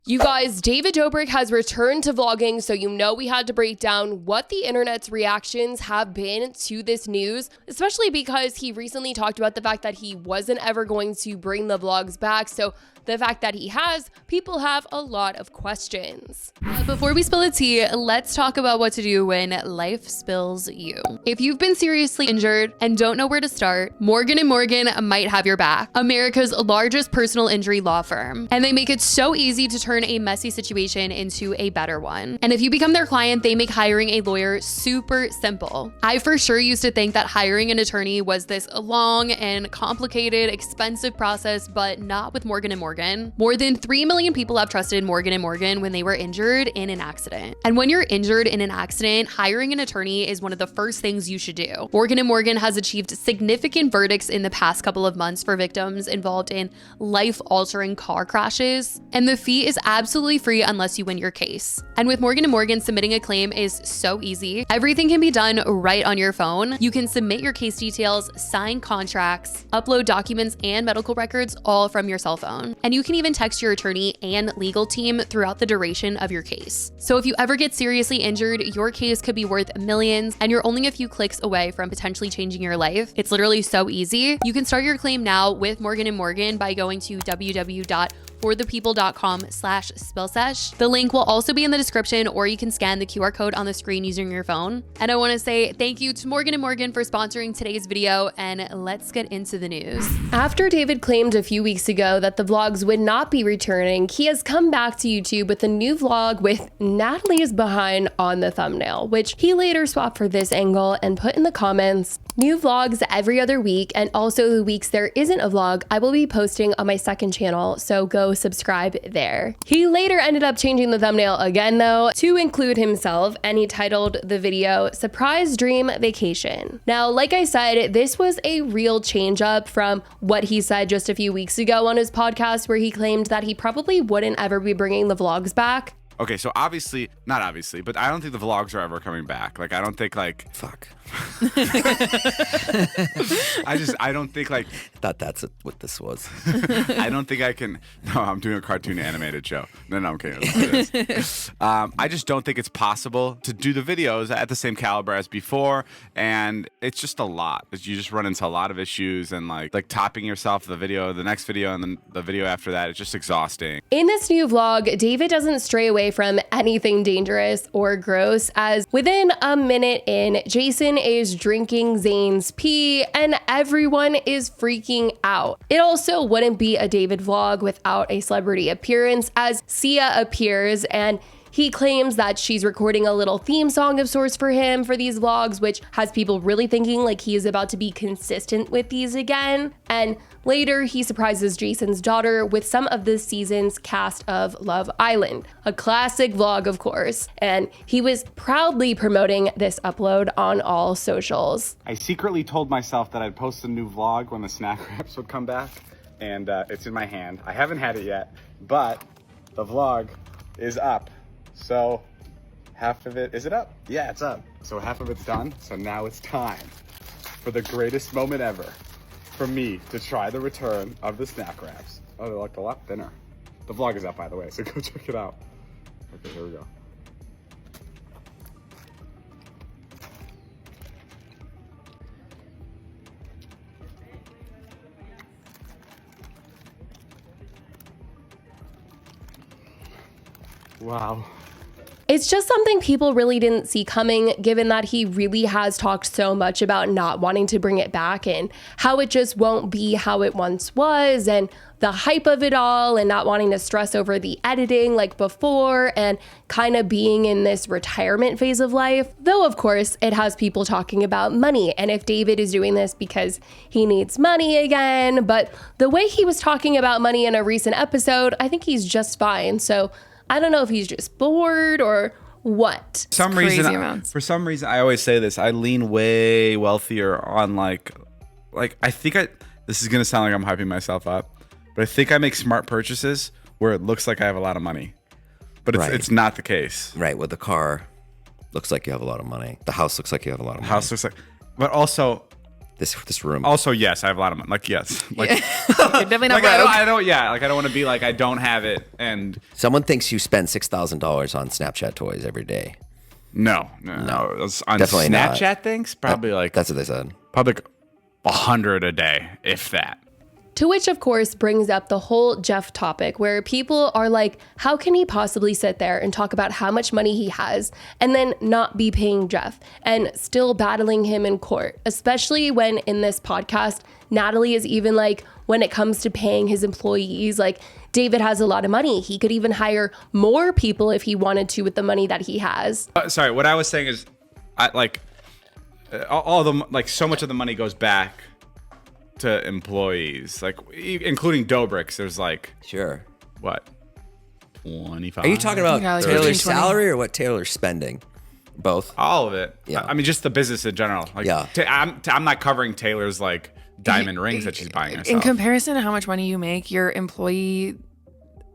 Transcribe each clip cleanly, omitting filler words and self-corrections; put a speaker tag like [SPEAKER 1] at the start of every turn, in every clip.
[SPEAKER 1] You guys, David Dobrik has returned to vlogging, so you know we had to break down what the internet's reactions have been to this news, especially because he recently talked about the fact that he wasn't ever going to bring the vlogs back. So the fact that he has, people have a lot of questions. Before we spill the tea, let's talk about what to do when life spills you. If you've been seriously injured and don't know where to start, Morgan & Morgan might have your back, America's largest personal injury law firm. And they make it so easy to turn a messy situation into a better one. And if you become their client, they make hiring a lawyer super simple. I for sure used to think that hiring an attorney was this long and complicated, expensive process, but not with Morgan & Morgan. More than 3 million people have trusted Morgan & Morgan when they were injured in an accident. And when you're injured in an accident, hiring an attorney is one of the first things you should do. Morgan & Morgan has achieved significant verdicts in the past couple of months for victims involved in life-altering car crashes. And the fee is absolutely free unless you win your case. And with Morgan & Morgan, submitting a claim is so easy. Everything can be done right on your phone. You can submit your case details, sign contracts, upload documents and medical records all from your cell phone. And you can even text your attorney and legal team throughout the duration of your case. So if you ever get seriously injured, your case could be worth millions and you're only a few clicks away from potentially changing your life. It's literally so easy. You can start your claim now with Morgan & Morgan by going to www.forthepeople.com/spillsesh. The link will also be in the description, or you can scan the QR code on the screen using your phone. And I want to say thank you to Morgan & Morgan for sponsoring today's video, and let's get into the news. After David claimed a few weeks ago that the vlogs would not be returning, he has come back to YouTube with a new vlog with Natalie is behind on the thumbnail, which he later swapped for this angle and put in the comments, "New vlogs every other week, and also the weeks there isn't a vlog, I will be posting on my second channel, so go subscribe there." He later ended up changing the thumbnail again though to include himself, and he titled the video "Surprise Dream Vacation." Now, like I said, this was a real change up from what he said just a few weeks ago on his podcast, where he claimed that he probably wouldn't ever be bringing the vlogs back.
[SPEAKER 2] Okay, so obviously, not obviously, but I don't think the vlogs are ever coming back. Like, I don't think
[SPEAKER 3] Fuck.
[SPEAKER 2] I don't think
[SPEAKER 3] I thought that's what this was.
[SPEAKER 2] I don't think I can. No, I'm doing a cartoon animated show. No, I'm kidding. I just don't think it's possible to do the videos at the same caliber as before, and it's just a lot. You just run into a lot of issues, and like topping yourself, the next video, and then the video after that. It's just exhausting.
[SPEAKER 1] In this new vlog, David doesn't stray away from anything dangerous or gross, as within a minute in, Jason is drinking Zayn's pee and everyone is freaking out. It also wouldn't be a David vlog without a celebrity appearance, as Sia appears and he claims that she's recording a little theme song of sorts for him for these vlogs, which has people really thinking like he is about to be consistent with these again. And later, he surprises Jason's daughter with some of this season's cast of Love Island, a classic vlog, of course. And he was proudly promoting this upload on all socials.
[SPEAKER 2] I secretly told myself that I'd post a new vlog when the snack wraps would come back, and it's in my hand. I haven't had it yet, but the vlog is up. So half of it, is it up? Yeah, it's up. So half of it's done. So now it's time for the greatest moment ever for me to try the return of the snack wraps. Oh, they look a lot thinner. The vlog is up, by the way, so go check it out. Okay, here we go. Wow.
[SPEAKER 1] It's just something people really didn't see coming, given that he really has talked so much about not wanting to bring it back and how it just won't be how it once was, and the hype of it all, and not wanting to stress over the editing like before, and kind of being in this retirement phase of life. Though, of course, it has people talking about money and if David is doing this because he needs money again. But the way he was talking about money in a recent episode, I think he's just fine. So I don't know if he's just bored or what.
[SPEAKER 2] For some reason, I always say this. I lean way wealthier on like I think this is going to sound like I'm hyping myself up, but I think I make smart purchases where it looks like I have a lot of money, but it's not the case.
[SPEAKER 3] Right. With the car, looks like you have a lot of money. The house looks like you have a lot of money.
[SPEAKER 2] House looks like, but also
[SPEAKER 3] this room.
[SPEAKER 2] Also, yes, I have a lot of money. Like, yes. Like,
[SPEAKER 4] You're definitely not
[SPEAKER 2] like
[SPEAKER 4] broke.
[SPEAKER 2] I don't, yeah. Like, I don't want to be like, I don't have it. And
[SPEAKER 3] Someone thinks you spend $6,000 on Snapchat toys every day.
[SPEAKER 2] no. On
[SPEAKER 3] Definitely not.
[SPEAKER 2] Snapchat things, probably like,
[SPEAKER 3] That's what they said.
[SPEAKER 2] probably like 100 a day, if that.
[SPEAKER 1] To which, of course, brings up the whole Jeff topic where people are like, how can he possibly sit there and talk about how much money he has and then not be paying Jeff and still battling him in court, especially when in this podcast, Natalie is even like, when it comes to paying his employees, like David has a lot of money. He could even hire more people if he wanted to with the money that he has.
[SPEAKER 2] Sorry, what I was saying is, all the, like, so much of the money goes back to employees, like including Dobrik's. There's like,
[SPEAKER 3] Sure.
[SPEAKER 2] what, 25?
[SPEAKER 3] Are you talking about
[SPEAKER 4] Yeah, like
[SPEAKER 3] Taylor's
[SPEAKER 4] 15, 20.
[SPEAKER 3] salary or what Taylor's spending? Both.
[SPEAKER 2] All of it?
[SPEAKER 3] Yeah.
[SPEAKER 2] I mean, just the business in general. Like,
[SPEAKER 3] Yeah.
[SPEAKER 2] I'm not covering Taylor's like diamond rings that she's buying herself.
[SPEAKER 4] In comparison to how much money you make, your employee,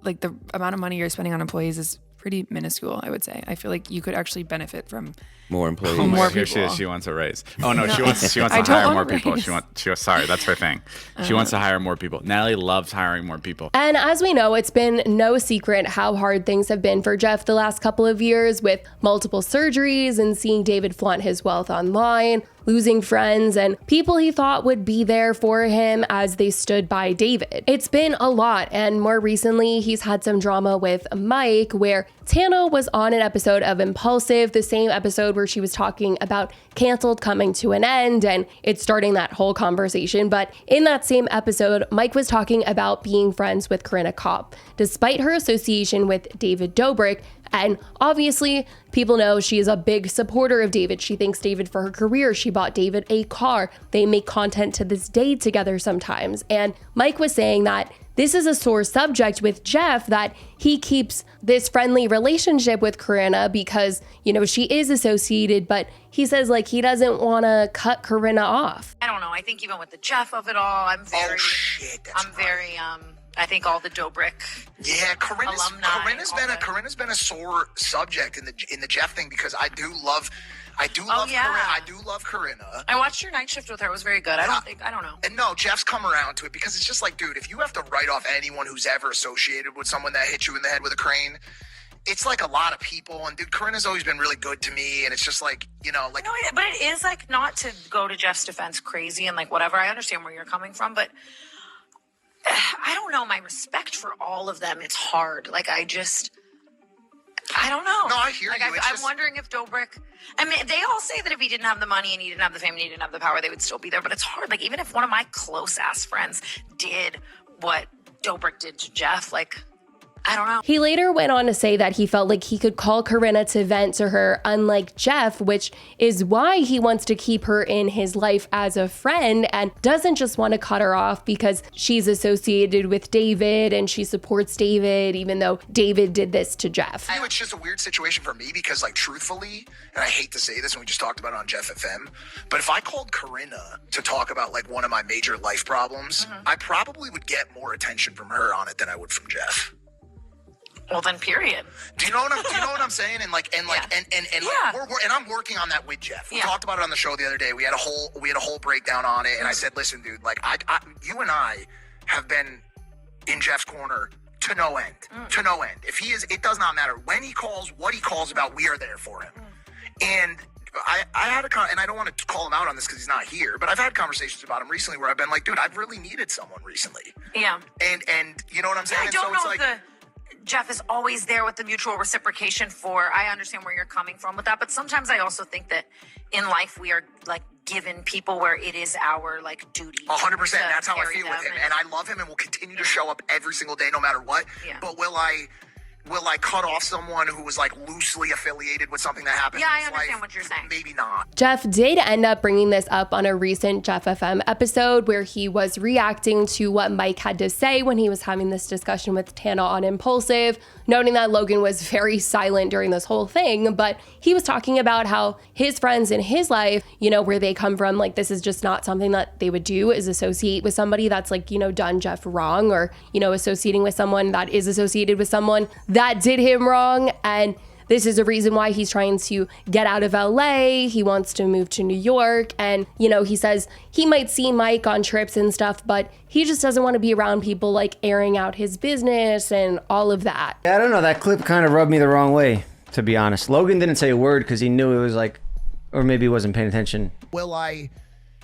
[SPEAKER 4] like the amount of money you're spending on employees is pretty minuscule, I would say. I feel like you could actually benefit from
[SPEAKER 3] More employees.
[SPEAKER 4] Oh, more
[SPEAKER 2] Here she
[SPEAKER 4] people.
[SPEAKER 2] is. She wants a raise. Oh no, she wants to
[SPEAKER 4] I don't
[SPEAKER 2] hire
[SPEAKER 4] want
[SPEAKER 2] more
[SPEAKER 4] a
[SPEAKER 2] people.
[SPEAKER 4] raise.
[SPEAKER 2] She wants. Sorry, that's her thing. She wants to hire more people. Natalie loves hiring more people.
[SPEAKER 1] And as we know, it's been no secret how hard things have been for Jeff the last couple of years with multiple surgeries and seeing David flaunt his wealth online, losing friends and people he thought would be there for him as they stood by David. It's been a lot, and more recently, he's had some drama with Mike where Tana was on an episode of Impulsive, the same episode where she was talking about canceled coming to an end and it's starting that whole conversation. But in that same episode, Mike was talking about being friends with Corinna Kopp, despite her association with David Dobrik. And obviously, people know she is a big supporter of David. She thanks David for her career. She bought David a car. They make content to this day together sometimes. And Mike was saying that this is a sore subject with Jeff, that he keeps this friendly relationship with Corinna because, you know, she is associated, but he says like he doesn't want to cut Corinna off.
[SPEAKER 5] I don't know. I think even with the Jeff of it all, I'm very,
[SPEAKER 6] Oh shit, that's
[SPEAKER 5] I'm very, I think all the Dobrik.
[SPEAKER 6] Yeah,
[SPEAKER 5] Alumni,
[SPEAKER 6] Corinna's been a sore subject in the Jeff thing because I do love
[SPEAKER 5] yeah.
[SPEAKER 6] Corinna. I do love Corinna.
[SPEAKER 5] I watched your night shift with her. It was very good. I don't know.
[SPEAKER 6] And no, Jeff's come around to it because it's just like, dude, if you have to write off anyone who's ever associated with someone that hit you in the head with a crane, it's like a lot of people. And dude, Corinna's always been really good to me. And it's just like, you know, like.
[SPEAKER 5] No, but it is like, not to go to Jeff's defense crazy and like whatever. I understand where you're coming from, but I don't know. My respect for all of them, it's hard. Like, I don't know.
[SPEAKER 6] No, I hear
[SPEAKER 5] like,
[SPEAKER 6] you.
[SPEAKER 5] I'm wondering if Dobrik, I mean, they all say that if he didn't have the money and he didn't have the fame and he didn't have the power, they would still be there. But it's hard. Like, even if one of my close ass friends did what Dobrik did to Jeff, like, I don't know.
[SPEAKER 1] He later went on to say that he felt like he could call Corinna to vent to her, unlike Jeff, which is why he wants to keep her in his life as a friend and doesn't just want to cut her off because she's associated with David and she supports David, even though David did this to Jeff.
[SPEAKER 6] I know it's just a weird situation for me because, like, truthfully, and I hate to say this, and we just talked about it on Jeff FM, but if I called Corinna to talk about, like, one of my major life problems, I probably would get more attention from her on it than I would from Jeff.
[SPEAKER 5] Well, then, period.
[SPEAKER 6] Do you know what I'm saying? And like,
[SPEAKER 5] Yeah.
[SPEAKER 6] and I'm working on that with Jeff. We
[SPEAKER 5] Yeah.
[SPEAKER 6] talked about it on the show the other day. We had a whole breakdown on it, and I said, listen, dude, like, you and I have been in Jeff's corner to no end. To no end. If he is, it does not matter when he calls, what he calls about, we are there for him. And I had and I don't want to call him out on this because he's not here, but I've had conversations about him recently where I've been like, dude, I've really needed someone recently.
[SPEAKER 5] Yeah.
[SPEAKER 6] And you know what I'm saying?
[SPEAKER 5] I
[SPEAKER 6] And
[SPEAKER 5] don't
[SPEAKER 6] so
[SPEAKER 5] know
[SPEAKER 6] it's
[SPEAKER 5] if
[SPEAKER 6] like,
[SPEAKER 5] Jeff is always there with the mutual reciprocation for, I understand where you're coming from with that, but sometimes I also think that in life we are like given people where it is our like duty.
[SPEAKER 6] 100%.
[SPEAKER 5] to
[SPEAKER 6] That's how I
[SPEAKER 5] carry
[SPEAKER 6] feel with
[SPEAKER 5] them
[SPEAKER 6] him. And I love him and will continue to show up every single day no matter what.
[SPEAKER 5] Yeah.
[SPEAKER 6] But will I cut off someone who was like loosely affiliated with something that happened?
[SPEAKER 5] Yeah,
[SPEAKER 6] in
[SPEAKER 5] I
[SPEAKER 6] his
[SPEAKER 5] understand
[SPEAKER 6] life?
[SPEAKER 5] what you're saying.
[SPEAKER 6] Maybe not.
[SPEAKER 1] Jeff did end up bringing this up on a recent Jeff FM episode where he was reacting to what Mike had to say when he was having this discussion with Tana on Impulsive, noting that Logan was very silent during this whole thing, but he was talking about how his friends in his life, you know, where they come from, like this is just not something that they would do, is associate with somebody that's like, you know, done Jeff wrong, or, you know, associating with someone that is associated with someone that did him wrong. And this is a reason why he's trying to get out of LA. He wants to move to New York. And, you know, he says he might see Mike on trips and stuff, but he just doesn't want to be around people like airing out his business and all of that.
[SPEAKER 7] I don't know. That clip kind of rubbed me the wrong way, to be honest. Logan didn't say a word because he knew it was like, or maybe he wasn't paying attention.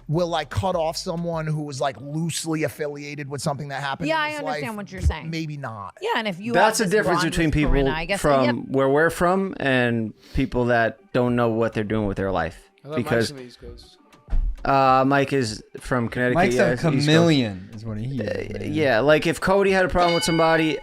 [SPEAKER 6] Will I cut off someone who was like loosely affiliated with something that happened?
[SPEAKER 8] Yeah,
[SPEAKER 6] in
[SPEAKER 8] I
[SPEAKER 6] his
[SPEAKER 8] understand
[SPEAKER 6] life?
[SPEAKER 8] what you're saying.
[SPEAKER 6] Maybe not.
[SPEAKER 8] Yeah, and if you
[SPEAKER 7] That's
[SPEAKER 8] have
[SPEAKER 7] the
[SPEAKER 8] this
[SPEAKER 7] difference
[SPEAKER 8] bond
[SPEAKER 7] between
[SPEAKER 8] with
[SPEAKER 7] people
[SPEAKER 8] Corinna, I guess,
[SPEAKER 7] from
[SPEAKER 8] yep.
[SPEAKER 7] where we're from and people that don't know what they're doing with their life. Because Mike is from Connecticut.
[SPEAKER 9] Mike's
[SPEAKER 7] yeah,
[SPEAKER 9] a chameleon, is what he is. Man.
[SPEAKER 7] Yeah, like if Cody had a problem with somebody,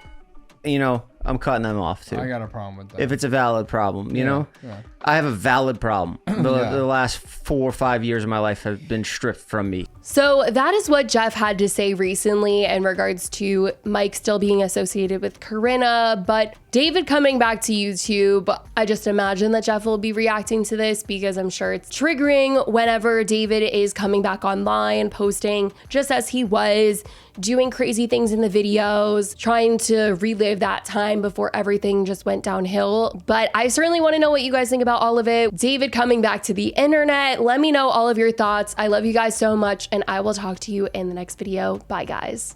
[SPEAKER 7] you know, I'm cutting them off too.
[SPEAKER 9] I got a problem with that.
[SPEAKER 7] If it's a valid problem, you know?
[SPEAKER 9] Yeah.
[SPEAKER 7] I have a valid problem. The last 4 or 5 years of my life have been stripped from me.
[SPEAKER 1] So that is what Jeff had to say recently in regards to Mike still being associated with Corinna, but David coming back to YouTube. I just imagine that Jeff will be reacting to this because I'm sure it's triggering whenever David is coming back online, posting just as he was, doing crazy things in the videos, trying to relive that time before everything just went downhill. But I certainly want to know what you guys think about all of it. David coming back to the internet. Let me know all of your thoughts. I love you guys so much, and I will talk to you in the next video. Bye, guys.